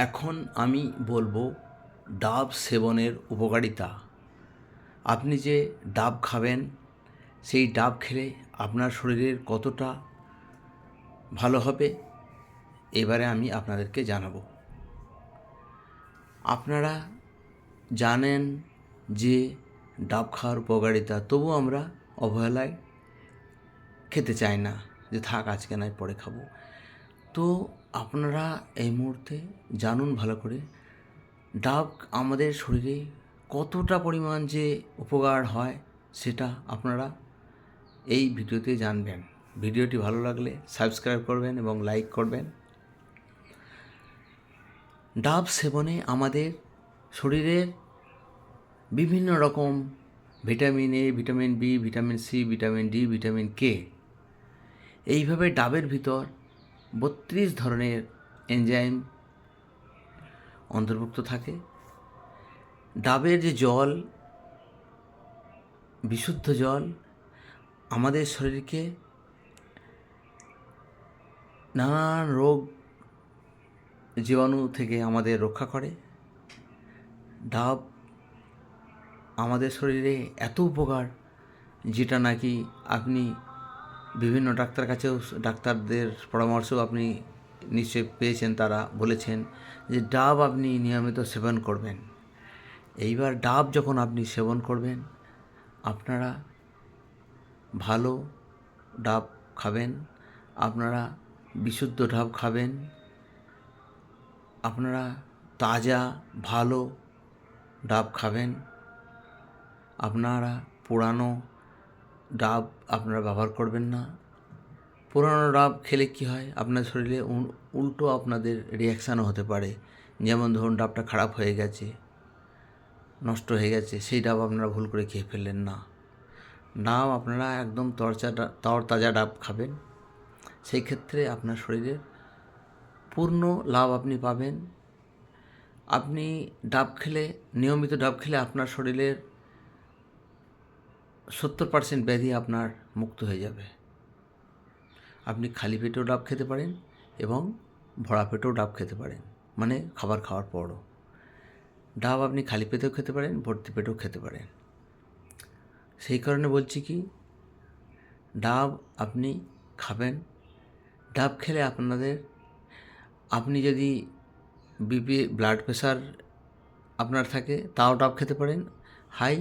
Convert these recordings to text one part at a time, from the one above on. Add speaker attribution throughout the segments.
Speaker 1: এখন আমি বলবো ডাব সেবনের উপকারিতা। আপনি যে ডাব খাবেন, সেই ডাব খেলে আপনার শরীরের কতটা ভালো হবে, এবারে আমি আপনাদেরকে জানাবো। আপনারা জানেন যে ডাব খাওয়ার উপকারিতা, তবু আমরা অবহেলায় খেতে চাই না, যে থাক আজকে নয় পরে খাবো। তো আপনারা এই মুহূর্তে জানুন ভালো করে ডাব আমাদের শরীরে কতটা পরিমাণ যে উপকার হয়, সেটা আপনারা এই ভিডিওতে জানবেন। ভিডিওটি ভালো লাগলে সাবস্ক্রাইব করবেন এবং লাইক করবেন। ডাব সেবনে আমাদের শরীরের বিভিন্ন রকম vitamin A, vitamin B, vitamin C, vitamin D, vitamin K, এইভাবে ডাবের ভিতর 32 ধরনের এনজাইম অন্তর্ভুক্ত থাকে। ডাবের যে জল, বিশুদ্ধ জল, আমাদের শরীরকে নানান রোগ জীবাণু থেকে আমাদের রক্ষা করে। ডাব আমাদের শরীরে এত উপকার, যেটা নাকি আপনি বিভিন্ন ডাক্তারদের পরামর্শ আপনি নিশ্চয়ই পেয়েছেন। তারা বলেছেন যে ডাব আপনি নিয়মিত সেবন করবেন। এইবার ডাব যখন আপনি সেবন করবেন, আপনারা ভালো ডাব খাবেন, আপনারা বিশুদ্ধ ডাব খাবেন, আপনারা তাজা ভালো ডাব খাবেন। আপনারা পুরানো ডাব আপনারা ব্যবহার করবেন না। পুরানো ডাব খেলে কী হয়, আপনার শরীরে উল্টো আপনাদের রিয়াকশানও হতে পারে। যেমন ধরুন ডাবটা খারাপ হয়ে গেছে, নষ্ট হয়ে গেছে, সেই ডাব আপনারা ভুল করে খেয়ে ফেললেন না। ডাব আপনারা একদম তরতাজা ডাব খাবেন। সেই ক্ষেত্রে আপনার শরীরের পূর্ণ লাভ আপনি পাবেন। আপনি নিয়মিত ডাব খেলে আপনার শরীরের 70% ব্যাধি আপনার মুক্ত হয়ে যাবে। আপনি খালি পেটেও ডাব খেতে পারেন এবং ভরা পেটেও ডাব খেতে পারেন, মানে খাবার খাওয়ার পরও। ডাব আপনি খালি পেটেও খেতে পারেন, ভর্তি পেটেও খেতে পারেন। সেই কারণে বলছি কি, ডাব আপনি খাবেন। ডাব খেলে আপনি যদি ব্লাড প্রেশার আপনার থাকে, তাও ডাব খেতে পারেন হাই।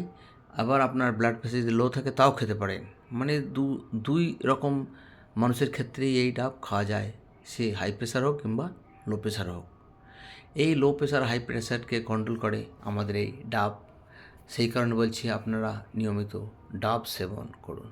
Speaker 1: আবার আপনার ব্লাড প্রেশার যদি লো থাকে, তাও খেতে পারেন। মানে দুই রকম মানুষের ক্ষেত্রেই এই ডাব খাওয়া যায়, সে হাই প্রেশার হোক কিংবা লো প্রেশার হোক। এই লো প্রেশার হাই প্রেশারকে কন্ট্রোল করে আমাদের এই ডাব। সেই কারণে বলছি আপনারা নিয়মিত ডাব সেবন করুন।